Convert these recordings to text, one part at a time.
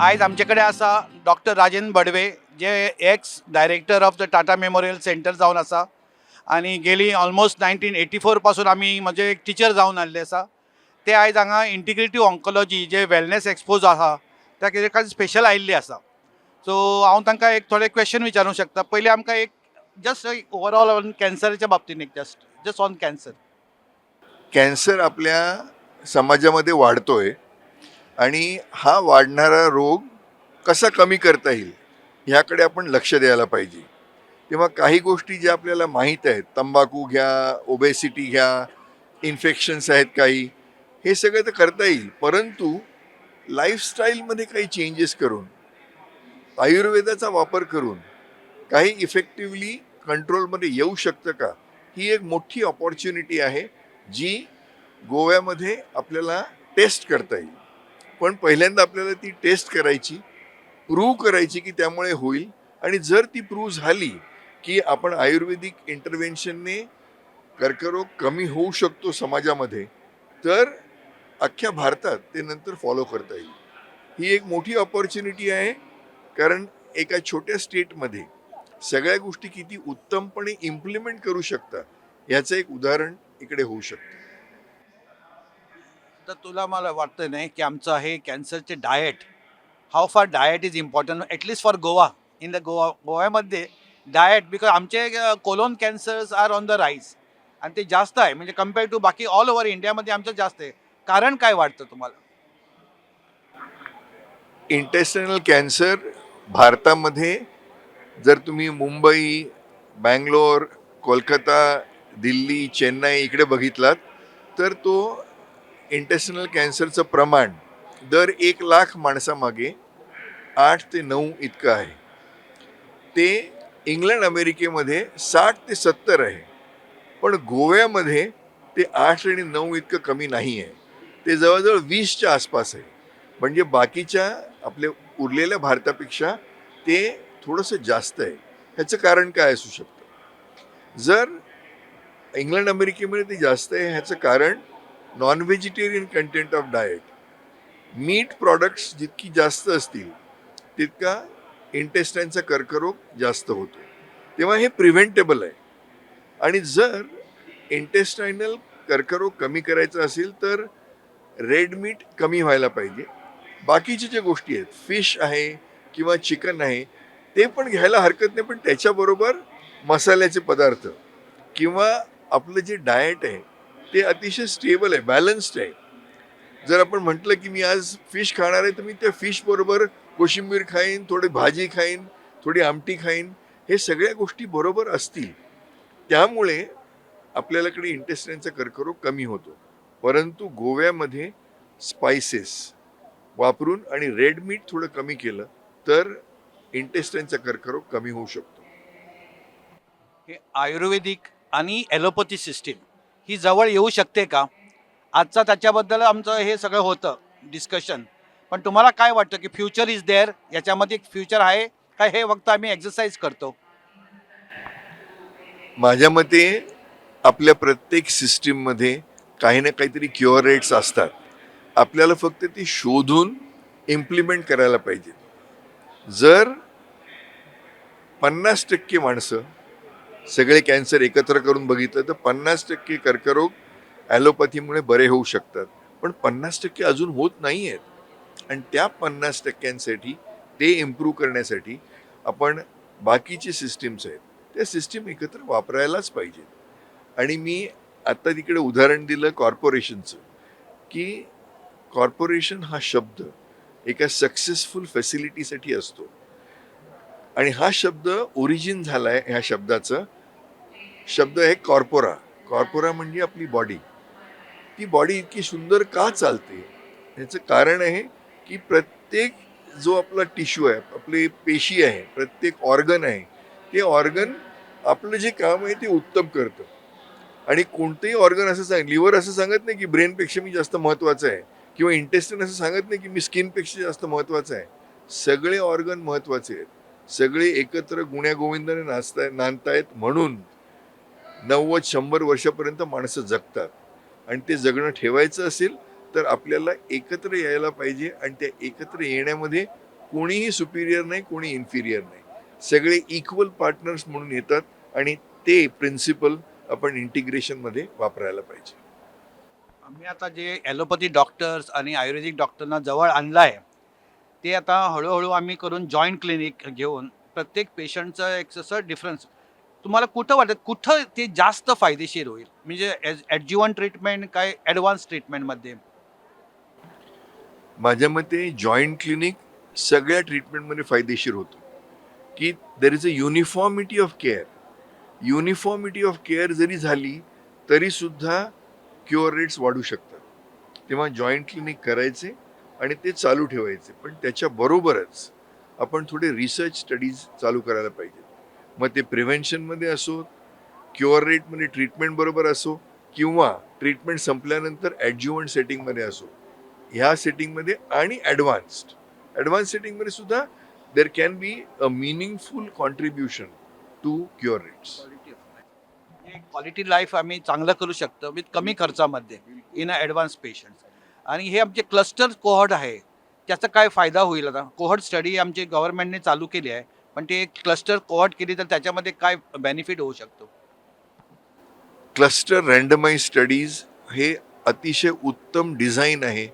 आज आमच्याकडे असा डॉक्टर राजेंद्र बडवे जे ex director of the Tata memorial centre जावन आसा आणि गेली ऑलमोस्ट 1984 पासून आम्ही म्हणजे एक टिचर जावन आसले आसा. ते आयज हांगा इंटिग्रेटिव्ह ऑन्कोलॉजी जे वेलनेस एक्सपोज आहा त्या कितें स्पेशल आयिल्ले आसा. सो हांव तांकां एक थोडे क्वेश्चन विचारूंक शकता. पयलीं आमकां एक जस्ट ओवरऑल ऑन कॅन्सराच्या बाबतीन एक जस्ट ऑन कॅन्सर. कॅन्सर आपल्या समाजामध्ये वाढतोय आणि हा वाढणारा रोग कसा कमी करता येईल ह्याकडे आपण लक्ष द्यायला पाहिजे. तेव्हा काही गोष्टी ज्या आपल्याला माहीत आहेत, तंबाखू घ्या, ओबेसिटी घ्या, इन्फेक्शन्स आहेत काही, हे सगळं तर करता येईल, परंतु लाईफस्टाईलमध्ये काही चेंजेस करून, आयुर्वेदाचा वापर करून काही इफेक्टिव्हली कंट्रोलमध्ये येऊ शकतं का, ही एक मोठी ऑपॉर्च्युनिटी आहे जी गोव्यामध्ये आपल्याला टेस्ट करता येईल. पण पहिल्यांदा आपल्याला ती टेस्ट करायची, प्रूव्ह करायची की त्यामुळे होईल. आणि जर ती प्रूव्ह झाली की आपण आयुर्वेदिक इंटरव्हेन्शनने कर्करोग कमी होऊ शकतो समाजामध्ये, तर अख्ख्या भारतात ते नंतर फॉलो करता येईल. ही एक मोठी ऑपॉर्च्युनिटी आहे, कारण एका छोट्या स्टेटमध्ये सगळ्या गोष्टी किती उत्तमपणे इम्प्लिमेंट करू शकतात याचं एक उदाहरण इकडे होऊ शकतं. तर तुला मला वाटतं नाही की आमचं हे कॅन्सरचे diet how far diet is important at least for Goa in the गोव्यामध्ये डाएट बिकॉज आमचे colon cancers are on the rise आणि ते जास्त आहे म्हणजे कम्पेअर टू बाकी ऑल ओव्हर इंडियामध्ये आमचं जास्त आहे. कारण काय वाटतं तुम्हाला? इंटेस्टिनल कॅन्सर भारतामध्ये जर तुम्ही मुंबई, बँगलोर, कोलकाता, दिल्ली, चेन्नई इकडे बघितलात, तर तो इंटेस्टिनल कॅन्सरचं प्रमाण दर 1,00,000 माणसामागे 8 ते 9 इतकं आहे. ते इंग्लंड अमेरिकेमध्ये 60 ते 70 आहे, पण गोव्यामध्ये ते 8 आणि 9 इतकं कमी नाही आहे. ते जवळजवळ 20च्या आसपास आहे. म्हणजे बाकीच्या आपल्या उरलेल्या भारतापेक्षा ते थोडंसं जास्त आहे. ह्याचं कारण काय असू शकतं? जर इंग्लंड अमेरिकेमध्ये ते जास्त आहे, ह्याचं कारण non vegetarian content of diet. Meat products जितकी जास्त असतील तितका इंटेस्टाईनचा कर्करोग जास्त होतो. तेव्हा हे प्रिव्हेंटेबल आहे. आणि जर इंटेस्टायनल कर्करोग कमी करायचा असेल तर रेड मीट कमी व्हायला पाहिजे. बाकीच्या ज्या गोष्टी आहेत, फिश आहे किंवा चिकन आहे, ते पण घ्यायला हरकत नाही, पण त्याच्याबरोबर मसाल्याचे पदार्थ किंवा आपलं जे डाएट आहे ते अतिशय स्टेबल आहे, बॅलन्स्ड आहे. जर आपण म्हटलं की मी आज फिश खाणार आहे, तर मी त्या फिश बरोबर कोशिंबीर खाईन, थोडी भाजी खाईन, थोडी आमटी खाईन, हे सगळ्या गोष्टी बरोबर असतील, त्यामुळे आपल्याकडे इंटेस्टाईनचा कर्करोग कमी होतो. परंतु गोव्यामध्ये स्पायसेस वापरून आणि रेड मीट थोडं कमी केलं तर इंटेस्टाईनचा कर्करोग कमी होऊ शकतो. हे आयुर्वेदिक आणि ॲलोपॅथी सिस्टीम ही जवळ येऊ शकते का? आजचा त्याच्याबद्दल आमचं हे सगळं होतं डिस्कशन. पण तुम्हाला काय वाटतं की फ्युचर इज देअर, याच्यामध्ये एक फ्युचर आहे का हे फक्त आम्ही एक्सरसाइज करतो? माझ्या मते आपल्या प्रत्येक सिस्टीममध्ये काही ना काहीतरी क्युअर रेट्स असतात. आपल्याला फक्त ती शोधून इम्प्लिमेंट करायला पाहिजे. जर 50% माणसं सगळे कॅन्सर एकत्र करून बघितलं तर 50% कर्करोग ॲलोपॅथीमुळे बरे होऊ शकतात. पण 50% अजून होत नाही आहेत. आणि त्या 50%साठी ते इम्प्रूव्ह करण्यासाठी आपण बाकीचे सिस्टीम्स आहेत त्या सिस्टीम एकत्र वापरायलाच पाहिजेत. आणि मी आत्ता तिकडे उदाहरण दिलं कॉर्पोरेशनचं, की कॉर्पोरेशन हा शब्द एका सक्सेसफुल फॅसिलिटीसाठी असतो. आणि हा शब्द ओरिजिन झालाय, ह्या शब्दाचं शब्द आहे कॉर्पोरा. कॉर्पोरा म्हणजे आपली बॉडी. ती बॉडी इतकी सुंदर का चालते, याचं कारण आहे की प्रत्येक जो आपला टिश्यू आहे, आपली पेशी आहे, प्रत्येक ऑर्गन आहे, ते ऑर्गन आपलं जे काम आहे ते उत्तम करतं. आणि कोणतेही ऑर्गन असं लिव्हर असं सांगत नाही की ब्रेनपेक्षा मी जास्त महत्त्वाचं आहे, किंवा इंटेस्टिन असं सांगत नाही की मी स्किनपेक्षा जास्त महत्त्वाचं आहे. सगळे ऑर्गन महत्त्वाचे आहेत. सगळे एकत्र गुण्यागोविंदाने नांदतायत, म्हणून 90-100 वर्षापर्यंत माणसं जगतात. आणि ते जगणं ठेवायचं असेल तर आपल्याला एकत्र यायला पाहिजे. आणि त्या एकत्र येण्यामध्ये कोणीही सुपिरियर नाही, कोणी इन्फिरियर नाही. सगळे इक्वल पार्टनर्स म्हणून येतात आणि ते प्रिन्सिपल आपण इंटिग्रेशनमध्ये वापरायला पाहिजे. आम्ही आता जे ॲलोपॅथी डॉक्टर्स आणि आयुर्वेदिक डॉक्टरना जवळ आणलं आहे, ते आता हळूहळू आम्ही करून जॉईंट क्लिनिक घेऊन प्रत्येक पेशंटचं एक असं डिफरन्स तुम्हाला कुठं वाटत कुठं ते जास्त फायदेशीर होईल म्हणजे ॲडज्युवंट ट्रीटमेंट काय ॲडव्हान्स ट्रीटमेंटमध्ये? माझ्या मते जॉईंट क्लिनिक सगळ्या ट्रीटमेंटमध्ये फायदेशीर होतं, की there is a uniformity of care. Uniformity of care जरी झाली तरी सुद्धा क्युअर रेट्स वाढू शकतात. तेव्हा जॉईंट क्लिनिक करायचे आणि ते चालू ठेवायचे, पण त्याच्याबरोबरच आपण थोडे रिसर्च स्टडीज चालू करायला पाहिजे. मग ते प्रिव्हेन्शनमध्ये असो, क्युअर रेटमध्ये ट्रीटमेंट बरोबर असो, किंवा ट्रीटमेंट संपल्यानंतर ॲडज्युवंट सेटिंगमध्ये असो. ह्या सेटिंगमध्ये आणि ॲडव्हान्स सेटिंगमध्ये सुद्धा there can be a meaningful contribution to cure rates. Quality life आम्ही चांगलं करू शकतो विथ कमी खर्चामध्ये इन अ ॲडव्हान्स पेशंट्स. आणि हे आमचे क्लस्टर कोहॉर्ट आहे त्याचा काय फायदा होईल? आता कोहॉर्ट स्टडी आमची गव्हर्नमेंटने चालू केली आहे, पण ते क्लस्टर कोहॉर्ट केली तर त्याच्यामध्ये काय बेनिफिट होऊ शकतो? क्लस्टर रँडमाइज स्टडीज हे अतिशय उत्तम डिझाईन आहे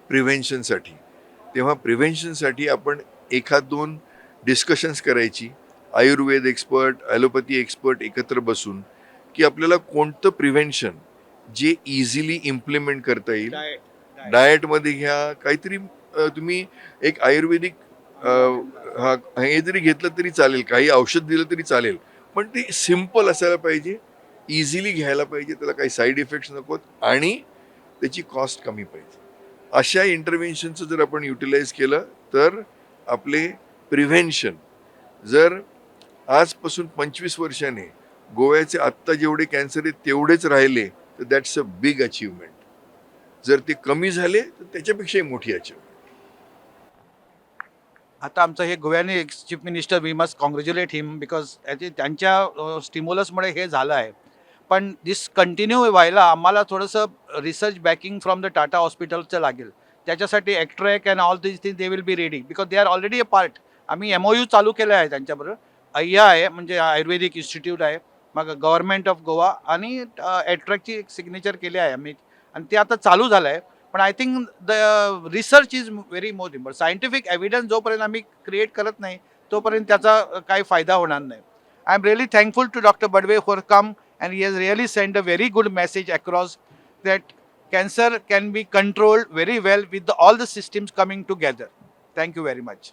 प्रिव्हेन्शनसाठी. तेव्हा प्रिव्हेन्शनसाठी आपण एखाद दोन डिस्कशन्स करायची, आयुर्वेद एक्सपर्ट, ॲलोपॅथी एक्सपर्ट एकत्र बसून, की आपल्याला कोणतं प्रिव्हेन्शन जे इझिली इम्प्लिमेंट करता येईल. डाएटमध्ये घ्या काहीतरी, तुम्ही एक आयुर्वेदिक हा हे जरी घेतलं तरी चालेल, काही औषध दिलं तरी चालेल, पण ते सिम्पल असायला पाहिजे, इझिली घ्यायला पाहिजे, त्याला काही साईड इफेक्ट्स नकोत आणि त्याची कॉस्ट कमी पाहिजे. अशा इंटरव्हेन्शनचं जर आपण युटिलाइज केलं तर आपले प्रिव्हेन्शन जर आजपासून 25 वर्षाने गोव्याचे आत्ता जेवढे कॅन्सर आहेत तेवढेच राहिले तर दॅट्स अ बिग अचीवमेंट. जर ते कमी झाले तर त्याच्यापेक्षाही मोठी अचीवमेंट. आता आमचं हे गोव्याने chief minister we must congratulate him because त्यांच्या स्टिम्युलसमुळे हे झालं आहे. पण दिस कंटिन्यू व्हायला आम्हाला थोडंसं research backing from the Tata हॉस्पिटलचं लागेल. त्याच्यासाठी ACTREC and all this thing they will be ready because they are already a part. आम्ही MOU चालू केलं आहे त्यांच्याबरोबर. अय्या आहे म्हणजे आयुर्वेदिक इन्स्टिट्यूट आहे, मग गव्हर्नमेंट ऑफ गोवा आणि ॲट्रॅकची सिग्नेचर केली आहे आम्ही आणि ते आता चालू झालं आहे. पण I think the research is very more important. Scientific evidence जोपर्यंत आम्ही क्रिएट करत नाही तोपर्यंत त्याचा काही फायदा होणार नाही. I am really thankful to doctor Badve for come and he has really sent a very good message across that cancer can be controlled very well with all the systems coming together. Thank you very much.